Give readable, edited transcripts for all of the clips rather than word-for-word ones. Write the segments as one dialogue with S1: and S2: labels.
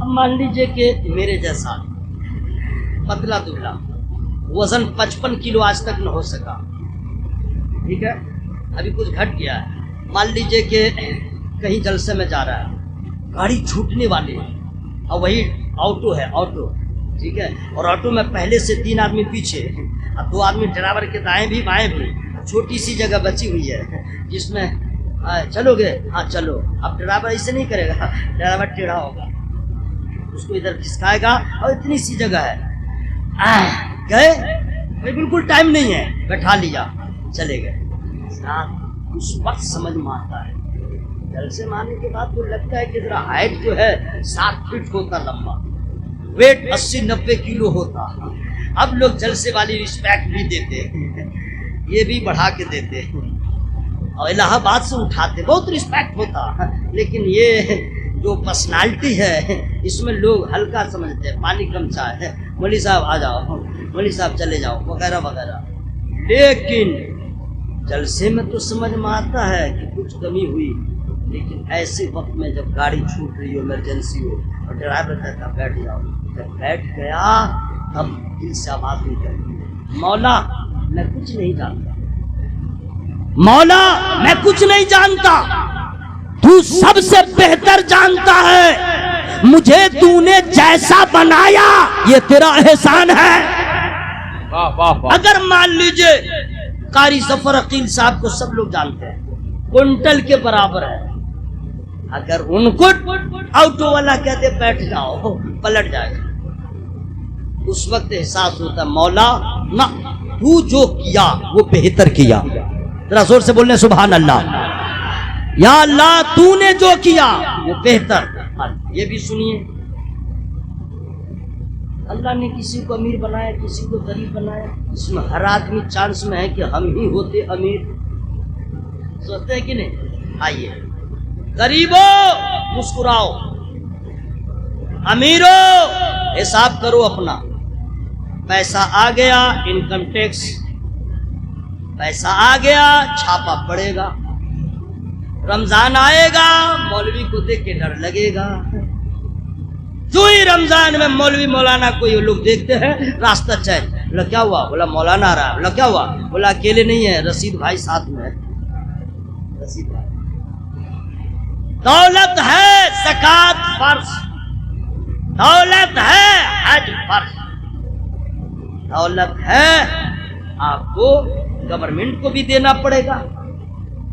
S1: اب مان لیجئے کہ میرے جیسا پتلا دبلا وزن 55 کلو آج تک نہ ہو سکا، ٹھیک ہے، ابھی کچھ گھٹ گیا ہے، مان لیجئے کہ کہیں جلسے میں جا رہا ہے، گاڑی چھوٹنے والی ہے اور وہی آٹو ہے، آٹو، ٹھیک ہے، اور آٹو میں پہلے سے 3 آدمی پیچھے، اب 2 آدمی ڈرائیور کے دائیں بھی بائیں بھی، چھوٹی سی جگہ بچی ہوئی ہے جس میں چلو گے، ہاں چلو، اب ڈرائیور ایسے نہیں کرے گا، ڈرائیور ٹیڑھا ہوگا، اس کو ادھر کھسکائے گا، اور اتنی سی جگہ ہے، گئے بھائی، بالکل ٹائم نہیں ہے، بیٹھا لیا، چلے گئے۔ اس وقت سمجھ میں آتا ہے، جلسے میں آنے کے بعد تو لگتا ہے کہ ذرا ہائٹ جو ہے 7 فٹ ہوتا لمبا، ویٹ 80-90 کلو ہوتا، اب لوگ جلسے والی رسپیکٹ بھی دیتے ہیں، یہ بھی بڑھا کے دیتے ہیں، اور الہ آباد سے اٹھاتے، بہت رسپیکٹ ہوتا، لیکن یہ جو پرسنالٹی ہے اس میں لوگ ہلکا سمجھتے ہیں، پانی کم چائے ہے، مولوی صاحب آ جاؤ، مولوی صاحب چلے جاؤ، وغیرہ وغیرہ۔ لیکن جلسے میں تو سمجھ میں آتا ہے کہ کچھ کمی ہوئی، لیکن ایسے وقت میں جب گاڑی چھوٹ رہی ہو، ایمرجنسی ہو، اور ڈرائیور کہتا بیٹھ جاؤ، جب بیٹھ گیا تب دل سے آواز نہیں کرتی، مولا میں کچھ نہیں جانتا، مولا میں کچھ نہیں جانتا، تو سب سے بہتر جانتا ہے، مجھے تو نے جیسا بنایا یہ تیرا احسان ہے۔ اگر مان لیجئے قاری ظفر عقیل صاحب کو سب لوگ جانتے ہیں، کنٹل کے برابر ہے، اگر ان کو آٹو والا کہتے بیٹھ جاؤ، پلٹ جائے گا، اس وقت احساس ہوتا ہے مولا نہ، تو جو کیا وہ بہتر کیا، ذرا زور سے بولنے سبحان اللہ، یا اللہ تو نے جو کیا وہ بہتر۔ یہ بھی سنیے، اللہ نے کسی کو امیر بنایا، کسی کو غریب بنایا، اس میں ہر آدمی چانس میں ہے کہ ہم ہی ہوتے امیر، سوچتے ہیں کہ نہیں؟ آئیے، غریبو مسکراؤ، امیرو حساب کرو اپنا، پیسہ آ گیا انکم ٹیکس، پیسہ آ گیا چھاپا پڑے گا، رمضان آئے گا مولوی کو دیکھ کے ڈر لگے گا، جو ہی رمضان میں مولوی مولانا کو یہ لوگ دیکھتے ہیں راستہ چین، بولا کیا ہوا؟ بولا مولانا آ رہا ہے، بولا کیا ہوا؟ بولا اکیلے نہیں ہے، رشید بھائی ساتھ میں ہے، رشید بھائی۔ دولت ہے زکات فرض، دولت ہے حج فرض، دولت ہے آپ کو گورنمنٹ کو بھی دینا پڑے گا،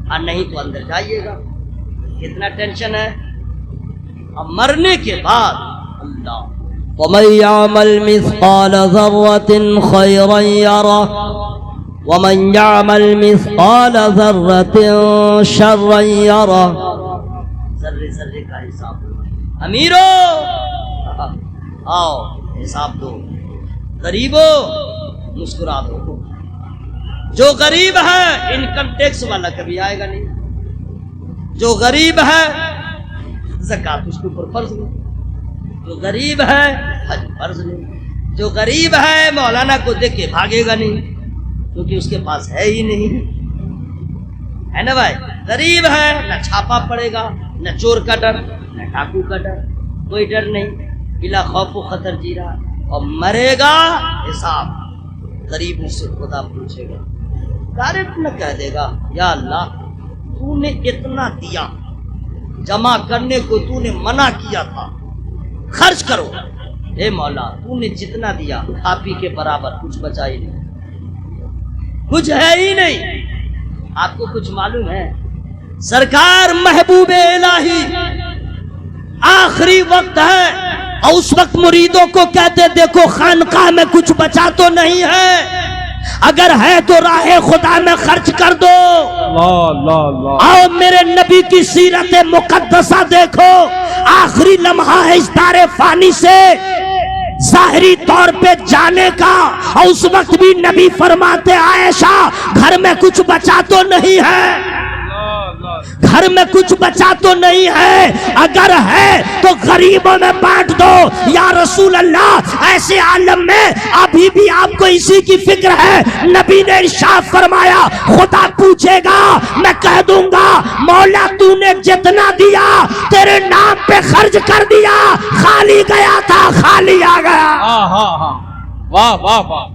S1: اور نہیں تو اندر جائیے گا، کتنا ٹینشن ہے۔ اب مرنے کے بعد اللہ
S2: وَمَن يَعْمَلْ مِثْقَالَ ذَرَّةٍ خَيْرًا يَرَهُ وَمَن يَعْمَلْ مِثْقَالَ ذَرَّةٍ شَرًّا يَرَهُ،
S1: ذرے ذرے کا حساب دو، امیرو آؤ حساب دو، غریبو مسکرا دو، جو غریب ہے انکم ٹیکس والا کبھی آئے گا نہیں، جو غریب ہے زکات اس کے اوپر فرض نہیں، جو غریب ہے حج فرض نہیں، جو غریب ہے مولانا کو دیکھ کے بھاگے گا نہیں، کیونکہ اس کے پاس ہے ہی نہیں، ہے نا بھائی؟ غریب ہے، نہ چھاپا پڑے گا، نہ چور کا ڈر، نہ ڈاکو کا ڈر، کوئی ڈر نہیں، بلا خوف و خطر جی رہا، اور مرے گا حساب غریب اس سے خدا پوچھے گا، ڈائریکٹ نہ کہہ دے گا یا اللہ تو نے اتنا دیا، جمع کرنے کو تو نے منع کیا تھا، خرچ کرو، اے مولا تو نے جتنا دیا کھاپی کے برابر کچھ بچا ہی نہیں، کچھ ہے ہی نہیں۔ آپ کو کچھ معلوم ہے، سرکار محبوب الہی آخری وقت ہے، اور اس وقت مریدوں کو کہتے دیکھو خانقاہ میں کچھ بچا تو نہیں ہے، اگر ہے تو راہ خدا میں خرچ کر دو۔ آؤ میرے نبی کی سیرت مقدسہ دیکھو، آخری لمحہ ہے اس دار فانی سے ظاہری طور پہ جانے کا، اور اس وقت بھی نبی فرماتے عائشہ گھر میں کچھ بچا تو نہیں ہے،
S2: گھر میں کچھ بچا تو نہیں ہے، اگر ہے تو غریبوں میں بانٹ دو یا رسول اللہ۔ ایسے عالم میں ابھی بھی آپ کو اسی کی فکر ہے۔ نبی نے ارشاد فرمایا خدا پوچھے گا، میں کہہ دوں گا مولا تو نے جتنا دیا تیرے نام پہ خرچ کر دیا، خالی گیا تھا خالی آ گیا۔
S3: واہ واہ واہ،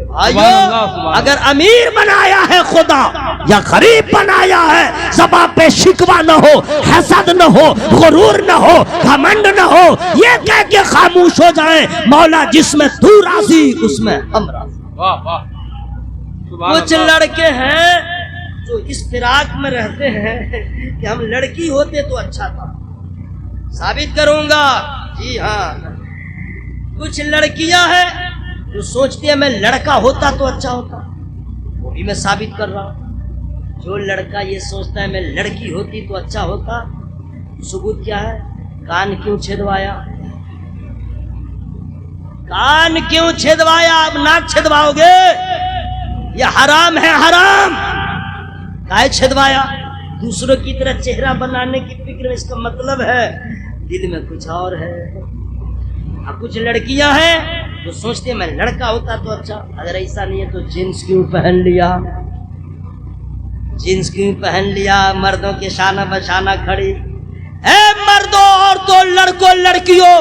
S2: بھائیو اگر امیر بنایا ہے خدا یا غریب بنایا ہے، زباں پہ شکوہ نہ ہو، حسد نہ ہو، غرور نہ ہو، گھمنڈ نہ ہو، یہ کہہ کے خاموش ہو جائیں مولا جس میں تو راضی اس میں ہم راضی۔
S3: واہ واہ،
S1: کچھ لڑکے ہیں جو اس فراق میں رہتے ہیں کہ ہم لڑکی ہوتے تو اچھا تھا، ثابت کروں گا، جی ہاں۔ کچھ لڑکیاں ہیں جو سوچتی ہیں میں لڑکا ہوتا تو اچھا ہوتا، وہ بھی میں ثابت کر رہا ہوں۔ جو لڑکا یہ سوچتا ہے میں لڑکی ہوتی تو اچھا ہوتا، ثبوت کیا ہے؟ کان کیوں چھدوایا؟ کان کیوں چھدوایا؟ اب ناک چھدواؤ گے؟ یہ حرام ہے، حرام۔ کائے چھدوایا؟ دوسروں کی طرح چہرہ بنانے کی فکر میں، اس کا مطلب ہے دل میں کچھ اور ہے۔ اب کچھ لڑکیاں ہیں جو سوچتے ہیں میں لڑکا ہوتا تو اچھا، اگر ایسا نہیں ہے تو جینس کیوں پہن لیا؟ جینس کیوں پہن لیا؟ مردوں کے شانہ بشانہ کھڑی۔ اے مردوں، عورتوں، لڑکوں، لڑکیوں،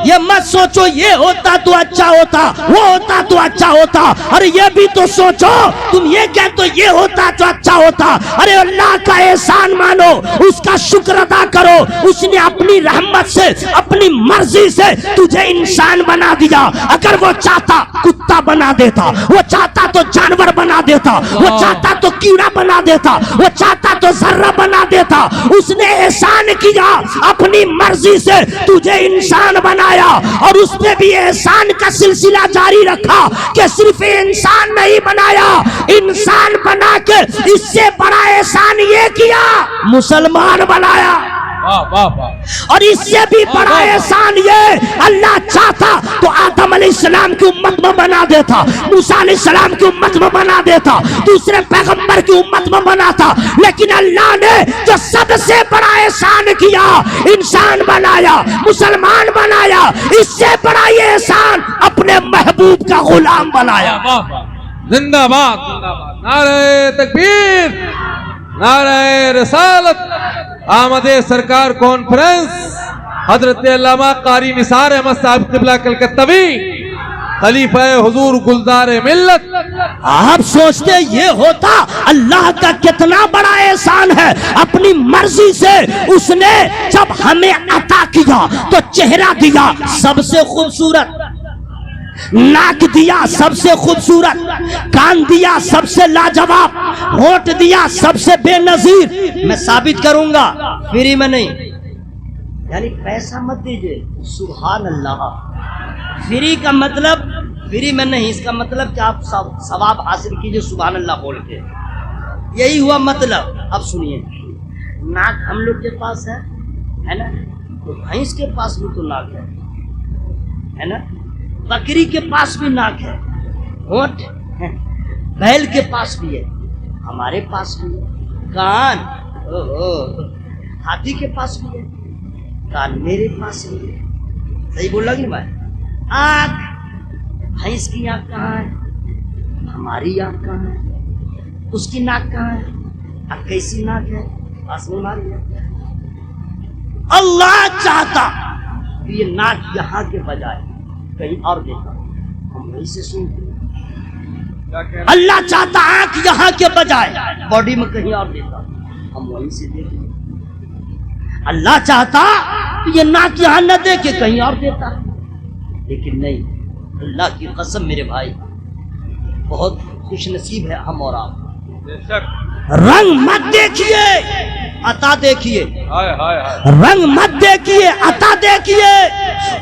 S1: یہ مت سوچو یہ ہوتا تو اچھا ہوتا، وہ ہوتا تو اچھا ہوتا، ارے یہ بھی تو سوچو تم یہ کہ تو یہ ہوتا تو اچھا ہوتا۔ ارے اللہ کا احسان مانو، اس کا شکر ادا کرو، اس نے اپنی رحمت سے اپنی مرضی سے تجھے انسان بنا دیا۔ اگر وہ چاہتا کتا بنا دیتا، وہ چاہتا تو جانور بنا دیتا، وہ چاہتا تو کیڑا بنا دیتا، وہ چاہتا تو ذرہ بنا دیتا۔ اس نے احسان کیا، اپنی مرضی سے تجھے انسان بنایا، اور اس نے بھی احسان کا سلسلہ جاری رکھا کہ صرف انسان نہیں بنایا، انسان بنا کے اس سے بڑا احسان یہ کیا مسلمان بنایا۔ اور اس سے بھی بڑا احسان یہ، اللہ چاہتا تو آدم علیہ السلام کی امت میں بنا دیتا، موسیٰ علیہ السلام کی امت میں بنا دیتا، دوسرے پیغمبر کی امت میں بناتا، لیکن اللہ نے جو سب سے بڑا احسان کیا، انسان بنایا، مسلمان بنایا، اس سے بڑا یہ احسان اپنے محبوب کا غلام بنایا۔
S3: زندہ باد، زندہ باد، نعرہ تکبیر، نعرہ رسالت۔ آمد سرکار کانفرنس حضرت علامہ قاری نثار احمد صاحب قبلہ کلکتوی، خلیفہ حضور گلزار ملت۔
S2: آپ سوچتے یہ ہوتا اللہ کا کتنا بڑا احسان ہے، اپنی مرضی سے اس نے جب ہمیں عطا کیا تو چہرہ دیا سب سے خوبصورت، ناک دیا سب سے خوبصورت، کان دیا سب سے لاجواب، ہونٹ دیا سب سے بے نظیر۔ میں ثابت کروں گا، فری میں نہیں، یعنی پیسہ مت دیجئے، سبحان اللہ۔ فری کا مطلب فری میں نہیں، اس کا مطلب کہ آپ ثواب حاصل کیجئے سبحان اللہ بول کے، یہی ہوا مطلب۔ اب سنیے، ناک ہم لوگ کے پاس ہے نا، تو بھینس کے پاس بھی تو ناک ہے نا، بکری کے پاس بھی ناک ہے، ہونٹ بیل کے پاس بھی ہے، ہمارے پاس بھی ہے، کان ہاتھی کے پاس بھی ہے، کان میرے پاس بھی ہے، صحیح بول رہا کہ بھائی؟ آنکھ، بھینس کی آنکھ کہاں ہے؟ ہماری آنکھ کہاں ہے؟ اس کی ناک کہاں ہے؟ اب کیسی ناک ہے؟ پاس میں ہماری ہے۔ اللہ چاہتا کہ یہ ناک یہاں کے بجائے کہیں اور دیتا، ہم وہیں سے سنتے۔ اللہ چاہتا آنکھ یہاں کے بجائے باڈی میں کہیں اور دیتا، ہم وہیں سے دیکھتے۔ اللہ چاہتا یہ ناک یہاں نہ دے کے کہیں اور دیتا، لیکن نہیں، اللہ کی قسم میرے بھائی بہت خوش نصیب ہے ہم اور آپ۔ رنگ مت دیکھیے، عطا دیکھیے، رنگ مت دیکھیے، عطا دیکھیے۔